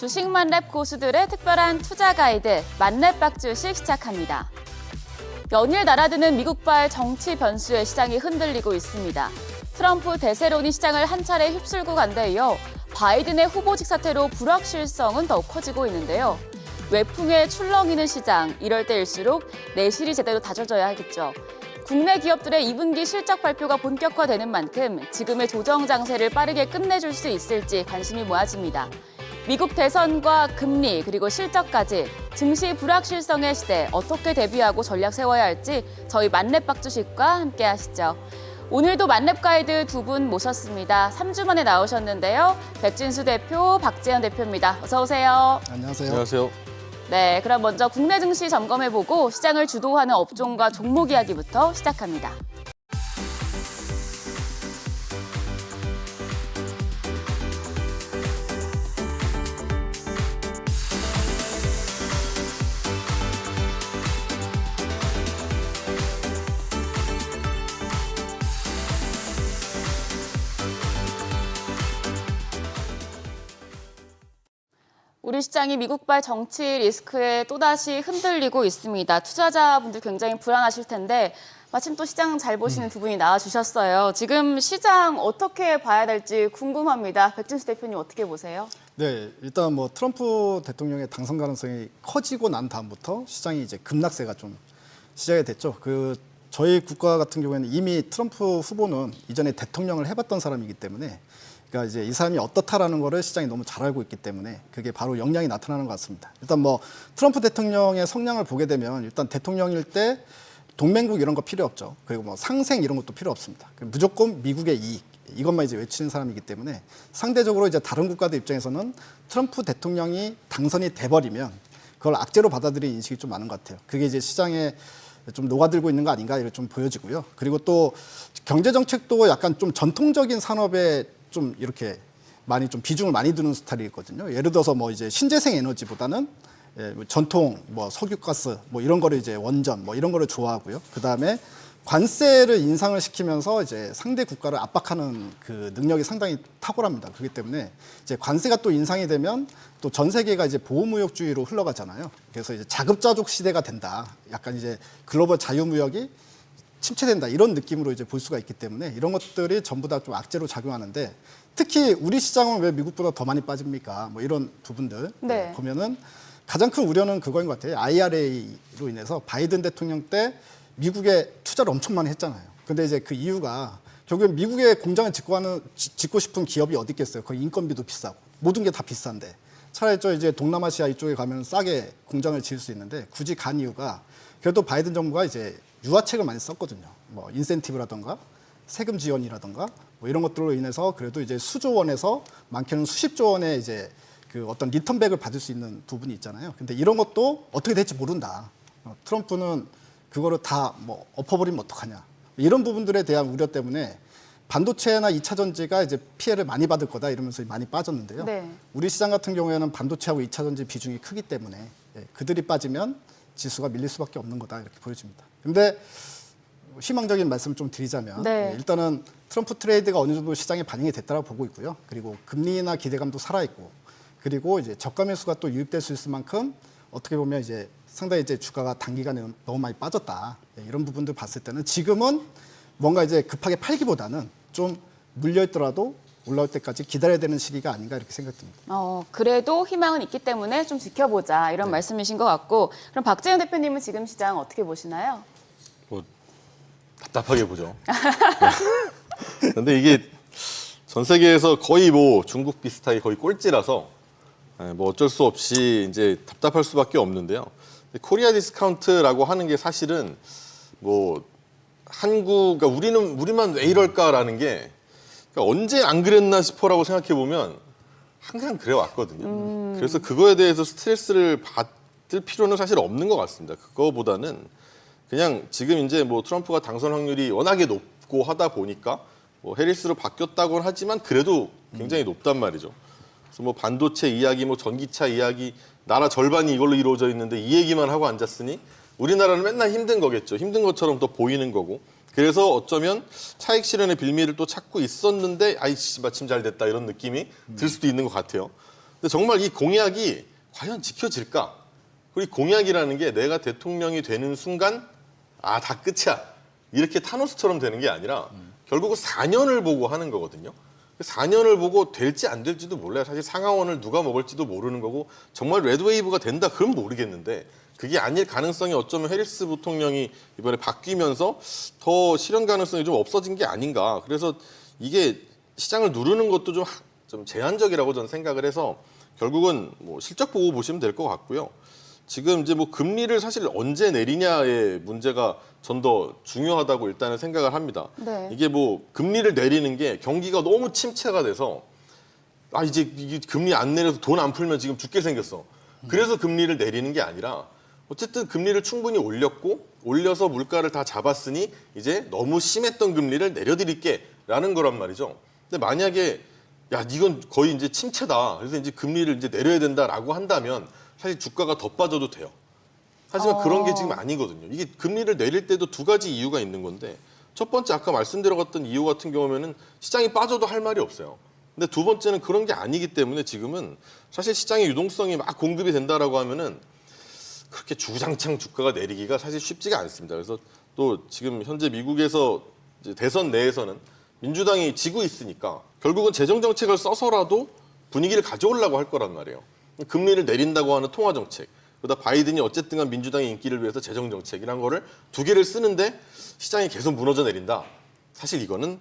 주식 만렙 고수들의 특별한 투자 가이드 만렙 박주식 시작합니다. 연일 날아드는 미국발 정치 변수에 시장이 흔들리고 있습니다. 트럼프 대세론이 시장을 한 차례 휩쓸고 간 데 이어 바이든의 후보직 사태로 불확실성은 더욱 커지고 있는데요. 외풍에 출렁이는 시장, 이럴 때일수록 내실이 제대로 다져져야 하겠죠. 국내 기업들의 2분기 실적 발표가 본격화되는 만큼 지금의 조정 장세를 빠르게 끝내줄 수 있을지 관심이 모아집니다. 미국 대선과 금리 그리고 실적까지 증시 불확실성의 시대 어떻게 대비하고 전략 세워야 할지 저희 만렙 박주식과 함께 하시죠. 오늘도 만렙 가이드 두 분 모셨습니다. 3주 만에 나오셨는데요. 백진수 대표, 박재현 대표입니다. 어서 오세요. 안녕하세요. 안녕하세요. 네, 그럼 먼저 국내 증시 점검해보고 시장을 주도하는 업종과 종목 이야기부터 시작합니다. 우리 시장이 미국발 정치 리스크에 또다시 흔들리고 있습니다. 투자자분들 굉장히 불안하실 텐데 마침 또 시장 잘 보시는 두 분이 나와주셨어요. 지금 시장 어떻게 봐야 될지 궁금합니다. 백진수 대표님 어떻게 보세요? 네, 일단 뭐 트럼프 대통령의 당선 가능성이 커지고 난 다음부터 시장이 이제 급락세가 좀 시작이 됐죠. 저희 국가 같은 경우에는 이미 트럼프 후보는 이전에 대통령을 해봤던 사람이기 때문에 그러니까 이제 이 사람이 어떻다라는 거를 시장이 너무 잘 알고 있기 때문에 그게 바로 역량이 나타나는 것 같습니다. 일단 뭐 트럼프 대통령의 성향을 보게 되면 일단 대통령일 때 동맹국 이런 거 필요 없죠. 그리고 뭐 상생 이런 것도 필요 없습니다. 무조건 미국의 이익 이것만 이제 외치는 사람이기 때문에 상대적으로 이제 다른 국가들 입장에서는 트럼프 대통령이 당선이 돼버리면 그걸 악재로 받아들이는 인식이 좀 많은 것 같아요. 그게 이제 시장에 좀 녹아들고 있는 거 아닌가 이렇게 좀 보여지고요. 그리고 또 경제 정책도 약간 좀 전통적인 산업에 좀 이렇게 많이 좀 비중을 많이 두는 스타일이거든요. 예를 들어서 뭐 이제 신재생 에너지보다는 전통 뭐 석유가스 뭐 이런 거를 이제 원전 뭐 이런 거를 좋아하고요. 그 다음에 관세를 인상을 시키면서 이제 상대 국가를 압박하는 그 능력이 상당히 탁월합니다. 그렇기 때문에 이제 관세가 또 인상이 되면 또 전 세계가 이제 보호무역주의로 흘러가잖아요. 그래서 이제 자급자족 시대가 된다. 약간 이제 글로벌 자유무역이 침체된다 이런 느낌으로 이제 볼 수가 있기 때문에 이런 것들이 전부 다 좀 악재로 작용하는데 특히 우리 시장은 왜 미국보다 더 많이 빠집니까? 뭐 이런 부분들 네. 보면은 가장 큰 우려는 그거인 것 같아요. IRA로 인해서 바이든 대통령 때 미국에 투자를 엄청 많이 했잖아요. 근데 이제 그 이유가 결국엔 미국에 공장을 짓고 싶은 기업이 어디 있겠어요? 거기 인건비도 비싸고 모든 게 다 비싼데 차라리 이제 동남아시아 이쪽에 가면 싸게 공장을 지을 수 있는데 굳이 간 이유가 그래도 바이든 정부가 이제 유화책을 많이 썼거든요. 뭐 인센티브라던가 세금 지원이라던가 뭐 이런 것들로 인해서 그래도 이제 수조 원에서 많게는 수십조 원의 이제 그 어떤 리턴백을 받을 수 있는 부분이 있잖아요. 근데 이런 것도 어떻게 될지 모른다. 트럼프는 그거를 다 뭐 엎어버리면 어떡하냐. 이런 부분들에 대한 우려 때문에 반도체나 2차 전지가 이제 피해를 많이 받을 거다 이러면서 많이 빠졌는데요. 네. 우리 시장 같은 경우에는 반도체하고 2차 전지 비중이 크기 때문에 그들이 빠지면 지수가 밀릴 수밖에 없는 거다 이렇게 보여집니다. 근데 희망적인 말씀을 좀 드리자면 네. 일단은 트럼프 트레이드가 어느 정도 시장에 반영이 됐다고 보고 있고요. 그리고 금리나 기대감도 살아있고 그리고 이제 저가 매수가 또 유입될 수 있을 만큼 어떻게 보면 이제 상당히 이제 주가가 단기간에 너무 많이 빠졌다. 이런 부분들 봤을 때는 지금은 뭔가 이제 급하게 팔기보다는 좀 물려있더라도 올라올 때까지 기다려야 되는 시기가 아닌가 이렇게 생각됩니다. 그래도 희망은 있기 때문에 좀 지켜보자 이런 말씀이신 것 같고 그럼 박재현 대표님은 지금 시장 어떻게 보시나요? 뭐 답답하게 보죠. 그런데 이게 전 세계에서 거의 뭐 중국 비슷하게 거의 꼴찌라서 뭐 어쩔 수 없이 이제 답답할 수밖에 없는데요. 코리아 디스카운트라고 하는 게 사실은 뭐 그러니까 우리만 왜 이럴까라는 게 그러니까 언제 안 그랬나 싶어라고 생각해 보면 항상 그래 왔거든요. 그래서 그거에 대해서 스트레스를 받을 필요는 사실 없는 것 같습니다. 그거보다는 그냥 지금 이제 뭐 트럼프가 당선 확률이 워낙에 높고 하다 보니까 뭐 해리스로 바뀌었다고는 하지만 그래도 굉장히 높단 말이죠. 그래서 뭐 반도체 이야기, 뭐 전기차 이야기, 나라 절반이 이걸로 이루어져 있는데 이 얘기만 하고 앉았으니 우리나라는 맨날 힘든 거겠죠. 힘든 것처럼 또 보이는 거고. 그래서 어쩌면 차익 실현의 빌미를 또 찾고 있었는데 아이씨 마침 잘 됐다 이런 느낌이 들 수도 있는 것 같아요. 근데 정말 이 공약이 과연 지켜질까? 그리고 이 공약이라는 게 내가 대통령이 되는 순간 다 끝이야. 이렇게 타노스처럼 되는 게 아니라 결국은 4년을 보고 하는 거거든요. 4년을 보고 될지 안 될지도 몰라요. 사실 상하원을 누가 먹을지도 모르는 거고 정말 레드웨이브가 된다 그럼 모르겠는데 그게 아닐 가능성이 어쩌면 해리스 부통령이 이번에 바뀌면서 더 실현 가능성이 좀 없어진 게 아닌가. 그래서 이게 시장을 누르는 것도 좀 제한적이라고 저는 생각을 해서 결국은 뭐 실적 보고 보시면 될 것 같고요. 지금 이제 뭐 금리를 사실 언제 내리냐의 문제가 전 더 중요하다고 일단은 생각을 합니다. 네. 이게 뭐 금리를 내리는 게 경기가 너무 침체가 돼서 이제 이게 금리 안 내려서 돈 안 풀면 지금 죽게 생겼어. 그래서 금리를 내리는 게 아니라 어쨌든 금리를 충분히 올려서 물가를 다 잡았으니 이제 너무 심했던 금리를 내려드릴게라는 거란 말이죠. 근데 만약에 이건 거의 이제 침체다. 그래서 이제 금리를 이제 내려야 된다라고 한다면 사실 주가가 더 빠져도 돼요. 하지만 그런 게 지금 아니거든요. 이게 금리를 내릴 때도 두 가지 이유가 있는 건데 첫 번째 아까 말씀드렸던 이유 같은 경우에는 시장이 빠져도 할 말이 없어요. 근데 두 번째는 그런 게 아니기 때문에 지금은 사실 시장의 유동성이 막 공급이 된다라고 하면은 그렇게 주구장창 주가가 내리기가 사실 쉽지가 않습니다. 그래서 또 지금 현재 미국에서 이제 대선 내에서는 민주당이 지고 있으니까 결국은 재정 정책을 써서라도 분위기를 가져오려고 할 거란 말이에요. 금리를 내린다고 하는 통화 정책, 그러다 바이든이 어쨌든 간 민주당의 인기를 위해서 재정 정책이란 거를 두 개를 쓰는데 시장이 계속 무너져 내린다. 사실 이거는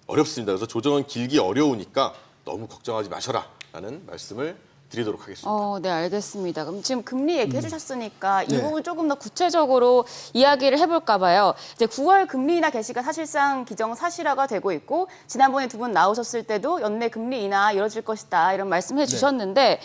어렵습니다. 그래서 조정은 길기 어려우니까 너무 걱정하지 마셔라라는 말씀을 드리도록 하겠습니다. 네, 알겠습니다. 그럼 지금 금리 얘기해 주셨으니까 이 부분 조금 더 구체적으로 이야기를 해볼까 봐요. 이제 9월 금리 인하 개시가 사실상 기정사실화가 되고 있고 지난번에 두 분 나오셨을 때도 연내 금리 인하 이뤄질 것이다 이런 말씀해 주셨는데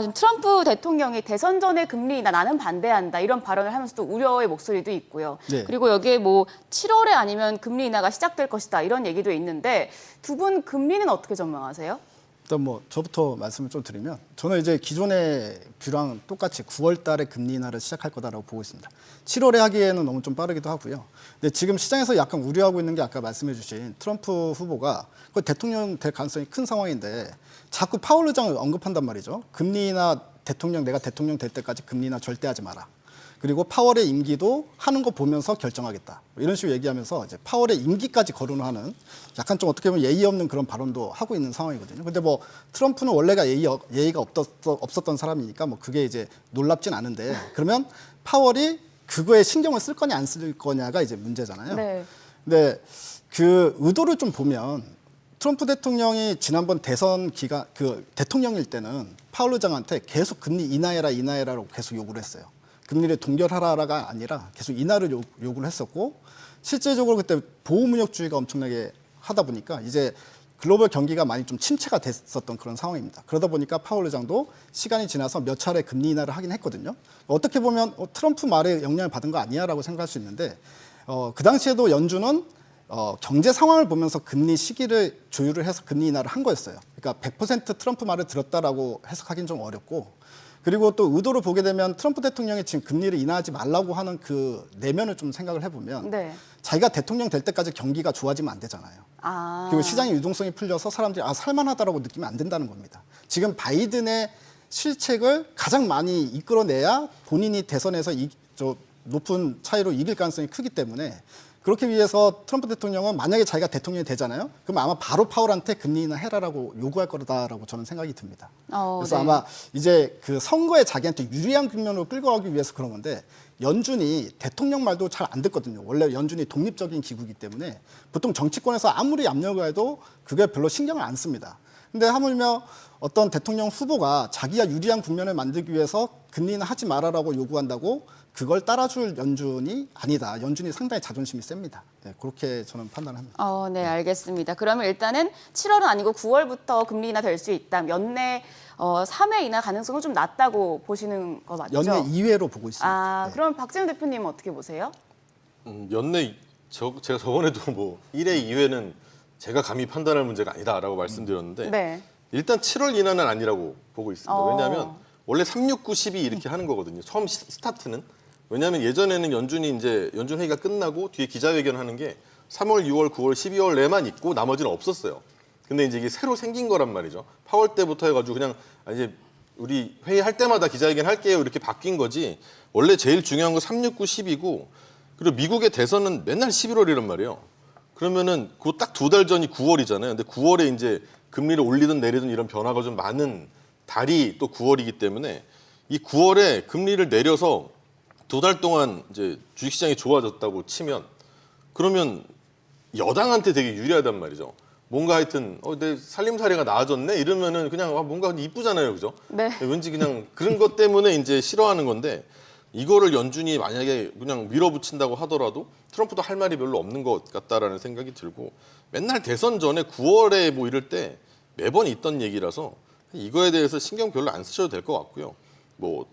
지금 트럼프 대통령이 대선 전에 금리 인하 나는 반대한다 이런 발언을 하면서도 우려의 목소리도 있고요. 네. 그리고 여기에 뭐 7월에 아니면 금리 인하가 시작될 것이다 이런 얘기도 있는데 두 분 금리는 어떻게 전망하세요? 일단 뭐 저부터 말씀을 좀 드리면 저는 이제 기존의 뷰랑 똑같이 9월 달에 금리 인하를 시작할 거다라고 보고 있습니다. 7월에 하기에는 너무 좀 빠르기도 하고요. 근데 지금 시장에서 약간 우려하고 있는 게 아까 말씀해 주신 트럼프 후보가 거의 대통령 될 가능성이 큰 상황인데 자꾸 파월 의장을 언급한단 말이죠. 금리 인하 내가 대통령 될 때까지 금리 인하 절대 하지 마라. 그리고 파월의 임기도 하는 거 보면서 결정하겠다. 이런 식으로 얘기하면서 이제 파월의 임기까지 거론하는 약간 좀 어떻게 보면 예의 없는 그런 발언도 하고 있는 상황이거든요. 근데 뭐 트럼프는 원래가 예의가 없었던 사람이니까 뭐 그게 이제 놀랍진 않은데 그러면 파월이 그거에 신경을 쓸 거냐 안 쓸 거냐가 이제 문제잖아요. 네. 근데 그 의도를 좀 보면 트럼프 대통령이 지난번 대선 기간 대통령일 때는 파월 의장한테 계속 금리 인하해라라고 계속 요구를 했어요. 금리를 동결하라가 아니라 계속 인하를 요구를 했었고 실제적으로 그때 보호무역주의가 엄청나게 하다 보니까 이제 글로벌 경기가 많이 좀 침체가 됐었던 그런 상황입니다. 그러다 보니까 파월 의장도 시간이 지나서 몇 차례 금리 인하를 하긴 했거든요. 어떻게 보면 트럼프 말에 영향을 받은 거 아니야라고 생각할 수 있는데 그 당시에도 연준은 경제 상황을 보면서 금리 시기를 조율을 해서 금리 인하를 한 거였어요. 그러니까 100% 트럼프 말을 들었다라고 해석하기는 좀 어렵고 그리고 또 의도를 보게 되면 트럼프 대통령이 지금 금리를 인하하지 말라고 하는 그 내면을 좀 생각을 해보면 자기가 대통령 될 때까지 경기가 좋아지면 안 되잖아요. 그리고 시장의 유동성이 풀려서 사람들이 살만하다라고 느끼면 안 된다는 겁니다. 지금 바이든의 실책을 가장 많이 이끌어내야 본인이 대선에서 높은 차이로 이길 가능성이 크기 때문에 그렇게 위해서 트럼프 대통령은 만약에 자기가 대통령이 되잖아요. 그럼 아마 바로 파월한테 금리 인하 해라라고 요구할 거다라고 저는 생각이 듭니다. 그래서 아마 이제 그 선거에 자기한테 유리한 국면으로 끌고 가기 위해서 그런 건데 연준이 대통령 말도 잘 안 듣거든요. 원래 연준이 독립적인 기구이기 때문에 보통 정치권에서 아무리 압력을 해도 그게 별로 신경을 안 씁니다. 근데 하물며 어떤 대통령 후보가 자기가 유리한 국면을 만들기 위해서 금리 인하 하지 말아라고 요구한다고 그걸 따라줄 연준이 아니다. 연준이 상당히 자존심이 셉니다. 네, 그렇게 저는 판단합니다. 네, 알겠습니다. 그러면 일단은 7월은 아니고 9월부터 금리 인하 될 수 있다. 연내 3회 인하 가능성은 좀 낮다고 보시는 거 맞죠? 연내 2회로 보고 있습니다. 네. 그럼 박재훈 대표님은 어떻게 보세요? 연내 제가 저번에도 뭐 1회, 2회는 제가 감히 판단할 문제가 아니다라고 말씀드렸는데 일단 7월 인하는 아니라고 보고 있습니다. 왜냐하면 원래 3, 6, 9, 12 이렇게 하는 거거든요. 처음 스타트는. 왜냐하면 예전에는 연준 회의가 끝나고 뒤에 기자회견 하는 게 3월, 6월, 9월, 12월 내만 있고 나머지는 없었어요. 근데 이제 이게 새로 생긴 거란 말이죠. 파월 때부터 해가지고 그냥 이제 우리 회의할 때마다 기자회견 할게요 이렇게 바뀐 거지. 원래 제일 중요한 거 369, 10이고 그리고 미국의 대선은 맨날 11월이란 말이에요. 그러면은 그 딱 2달 전이 9월이잖아요. 근데 9월에 이제 금리를 올리든 내리든 이런 변화가 좀 많은 달이 또 9월이기 때문에 이 9월에 금리를 내려서 2달 동안 이제 주식시장이 좋아졌다고 치면 그러면 여당한테 되게 유리하단 말이죠. 뭔가 하여튼 내 살림살이가 나아졌네 이러면은 그냥 뭔가 이쁘잖아요, 그죠? 네. 왠지 그냥 그런 것 때문에 이제 싫어하는 건데 이거를 연준이 만약에 그냥 밀어붙인다고 하더라도 트럼프도 할 말이 별로 없는 것 같다라는 생각이 들고 맨날 대선 전에 9월에 뭐 이럴 때 매번 있던 얘기라서 이거에 대해서 신경 별로 안 쓰셔도 될 것 같고요. 뭐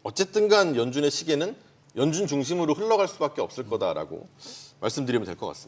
어쨌든간 연준의 시계는 연준 중심으로 흘러갈 수밖에 없을 거다라고 말씀드리면 될 것 같습니다.